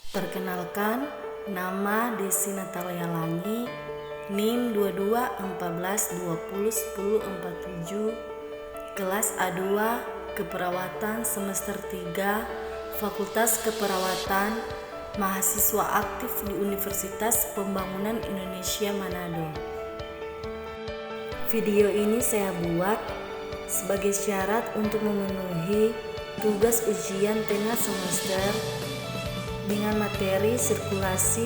Perkenalkan, nama Desi Natalia Langi, NIM 2214201047, kelas A2, Keperawatan semester 3, Fakultas Keperawatan, mahasiswa aktif di Universitas Pembangunan Indonesia Manado. Video ini saya buat sebagai syarat untuk memenuhi tugas ujian tengah semester dengan materi sirkulasi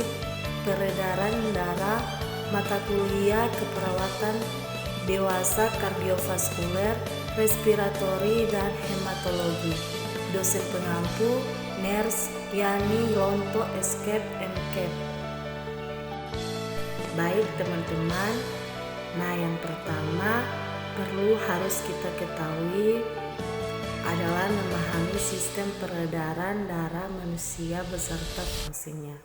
peredaran darah, mata kuliah keperawatan dewasa kardiovaskuler, respiratori, dan hematologi. Dosen pengampu Ners Yani Lonto Escape MCAP. Baik teman-teman, nah yang pertama harus kita ketahui adalah memahami sistem peredaran darah manusia beserta fungsinya.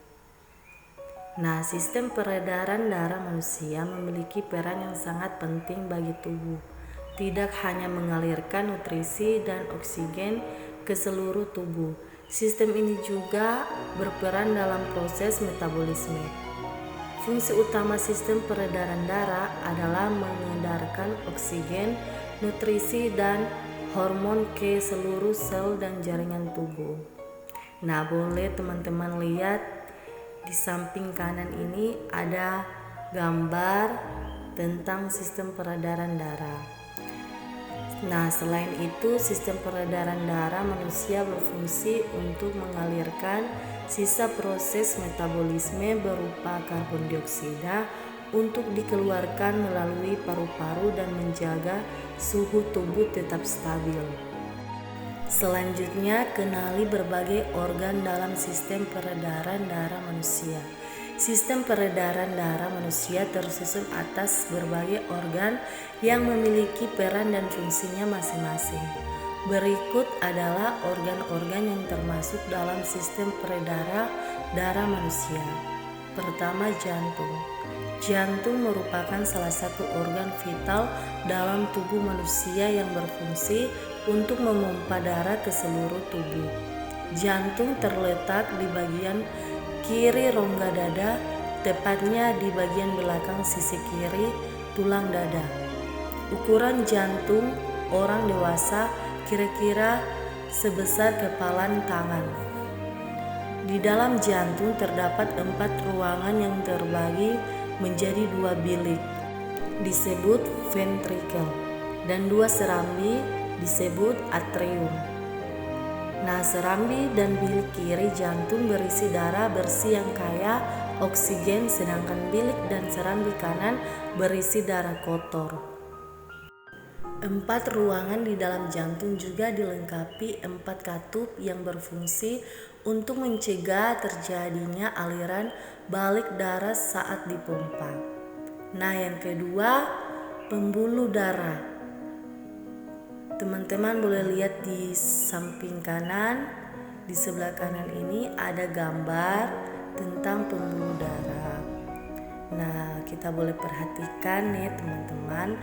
Nah, sistem peredaran darah manusia memiliki peran yang sangat penting bagi tubuh. Tidak hanya mengalirkan nutrisi dan oksigen ke seluruh tubuh, sistem ini juga berperan dalam proses metabolisme. Fungsi utama sistem peredaran darah adalah mengedarkan oksigen, nutrisi, dan hormon ke seluruh sel dan jaringan tubuh. Nah, boleh teman-teman lihat di samping kanan ini ada gambar tentang sistem peredaran darah. Nah, selain itu sistem peredaran darah manusia berfungsi untuk mengalirkan sisa proses metabolisme berupa karbon dioksida untuk dikeluarkan melalui paru-paru dan menjaga suhu tubuh tetap stabil. Selanjutnya, kenali berbagai organ dalam sistem peredaran darah manusia. Sistem peredaran darah manusia tersusun atas berbagai organ yang memiliki peran dan fungsinya masing-masing. Berikut adalah organ-organ yang termasuk dalam sistem peredaran darah manusia. Pertama, jantung. Jantung merupakan salah satu organ vital dalam tubuh manusia yang berfungsi untuk memompa darah ke seluruh tubuh. Jantung terletak di bagian kiri rongga dada, tepatnya di bagian belakang sisi kiri tulang dada. Ukuran jantung orang dewasa kira-kira sebesar kepalan tangan. Di dalam jantung terdapat 4 ruangan yang terbagi menjadi 2 bilik, disebut ventricle, dan 2 serambi disebut atrium. Nah, serambi dan bilik kiri jantung berisi darah bersih yang kaya oksigen, sedangkan bilik dan serambi kanan berisi darah kotor. 4 ruangan di dalam jantung juga dilengkapi 4 katup yang berfungsi untuk mencegah terjadinya aliran balik darah saat dipompa. Nah, yang kedua, pembuluh darah. Teman-teman boleh lihat di samping kanan, di sebelah kanan ini ada gambar tentang pembuluh darah. Nah, kita boleh perhatikan nih teman-teman.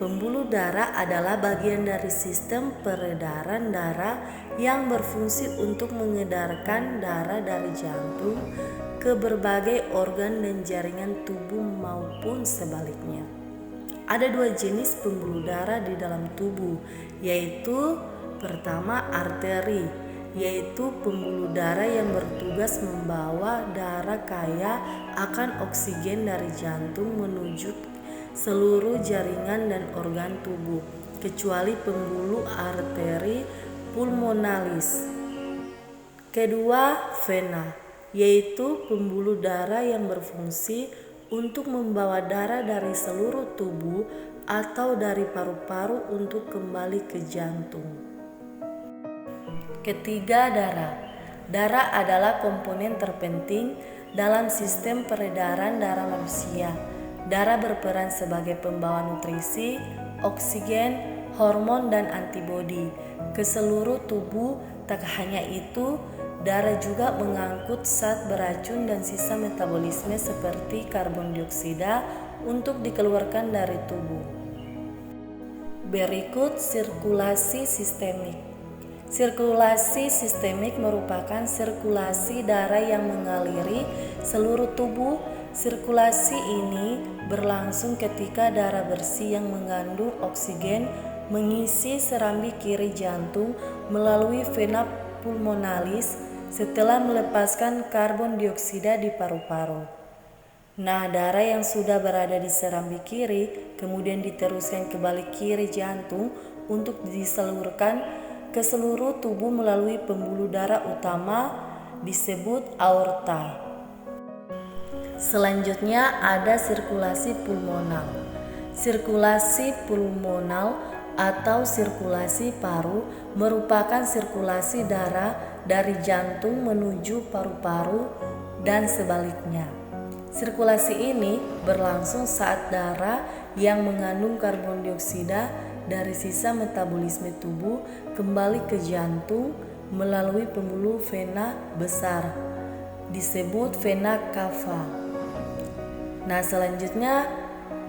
Pembuluh darah adalah bagian dari sistem peredaran darah yang berfungsi untuk mengedarkan darah dari jantung ke berbagai organ dan jaringan tubuh maupun sebaliknya. Ada 2 jenis pembuluh darah di dalam tubuh, yaitu pertama arteri, yaitu pembuluh darah yang bertugas membawa darah kaya akan oksigen dari jantung menuju seluruh jaringan dan organ tubuh, kecuali pembuluh arteri pulmonalis. Kedua, vena, yaitu pembuluh darah yang berfungsi untuk membawa darah dari seluruh tubuh atau dari paru-paru untuk kembali ke jantung. Ketiga, darah. Darah adalah komponen terpenting dalam sistem peredaran darah manusia. Darah berperan sebagai pembawa nutrisi, oksigen, hormon, dan antibodi ke seluruh tubuh. Tak hanya itu, darah juga mengangkut zat beracun dan sisa metabolisme seperti karbon dioksida untuk dikeluarkan dari tubuh. Berikut sirkulasi sistemik. Sirkulasi sistemik merupakan sirkulasi darah yang mengaliri seluruh tubuh. Sirkulasi ini berlangsung ketika darah bersih yang mengandung oksigen mengisi serambi kiri jantung melalui vena pulmonalis setelah melepaskan karbon dioksida di paru-paru. Nah, darah yang sudah berada di serambi kiri kemudian diteruskan ke balik kiri jantung untuk disalurkan ke seluruh tubuh melalui pembuluh darah utama disebut aorta. Selanjutnya ada sirkulasi pulmonal. Sirkulasi pulmonal atau sirkulasi paru merupakan sirkulasi darah dari jantung menuju paru-paru dan sebaliknya. Sirkulasi ini berlangsung saat darah yang mengandung karbon dioksida dari sisa metabolisme tubuh kembali ke jantung melalui pembuluh vena besar disebut vena cava. Nah, selanjutnya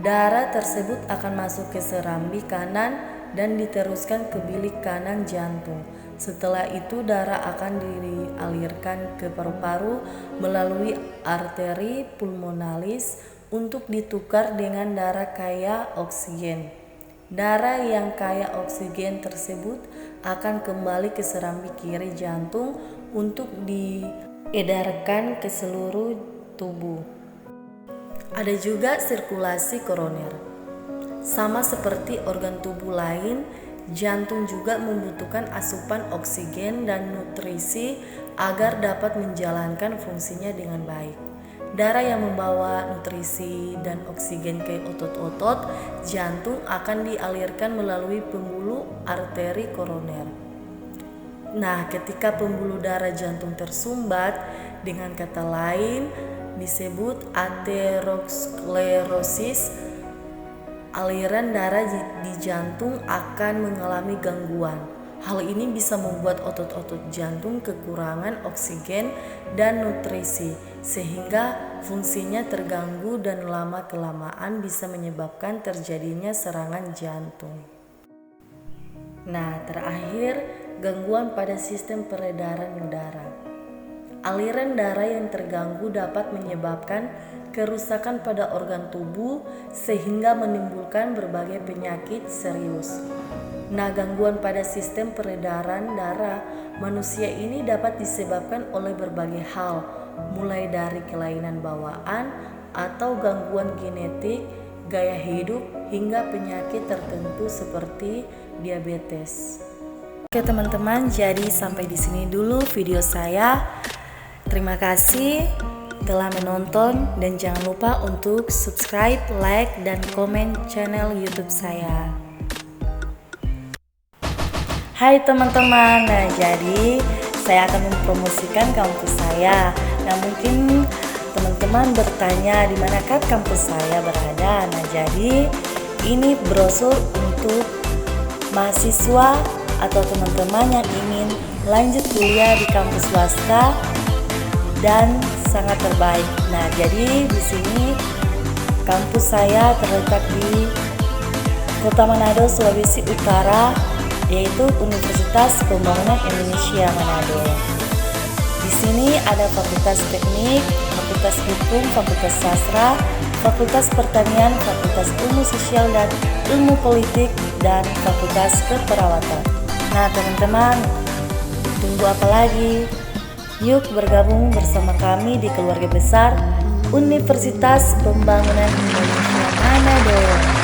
darah tersebut akan masuk ke serambi kanan dan diteruskan ke bilik kanan jantung. Setelah itu darah akan dialirkan ke paru-paru melalui arteri pulmonalis untuk ditukar dengan darah kaya oksigen. Darah yang kaya oksigen tersebut akan kembali ke serambi kiri jantung untuk diedarkan ke seluruh tubuh. Ada juga sirkulasi koroner. Sama seperti organ tubuh lain, jantung juga membutuhkan asupan oksigen dan nutrisi agar dapat menjalankan fungsinya dengan baik. Darah yang membawa nutrisi dan oksigen ke otot-otot jantung akan dialirkan melalui pembuluh arteri koroner. Nah, ketika pembuluh darah jantung tersumbat, dengan kata lain disebut aterosklerosis, aliran darah di jantung akan mengalami gangguan. Hal ini bisa membuat otot-otot jantung kekurangan oksigen dan nutrisi, sehingga fungsinya terganggu dan lama-kelamaan bisa menyebabkan terjadinya serangan jantung. Nah, terakhir, gangguan pada sistem peredaran darah. Aliran darah yang terganggu dapat menyebabkan kerusakan pada organ tubuh sehingga menimbulkan berbagai penyakit serius. Nah, gangguan pada sistem peredaran darah manusia ini dapat disebabkan oleh berbagai hal, mulai dari kelainan bawaan atau gangguan genetik, gaya hidup, hingga penyakit tertentu seperti diabetes. Oke teman-teman, jadi sampai di sini dulu video saya. Terima kasih telah menonton dan jangan lupa untuk subscribe, like, dan komen channel YouTube saya. Hai teman-teman, nah jadi saya akan mempromosikan kampus saya. Nah mungkin teman-teman bertanya di manakah kampus saya berada. Nah jadi ini brosur untuk mahasiswa atau teman-teman yang ingin lanjut kuliah di kampus swasta dan sangat terbaik. Nah jadi di sini kampus saya terletak di Kota Manado, Sulawesi Utara, yaitu Universitas Pembangunan Indonesia Manado. Di sini ada Fakultas Teknik, Fakultas Hukum, Fakultas Sastra, Fakultas Pertanian, Fakultas Ilmu Sosial dan Ilmu Politik, dan Fakultas Keperawatan. Nah teman-teman, tunggu apa lagi? Yuk bergabung bersama kami di keluarga besar Universitas Pembangunan Indonesia Manado.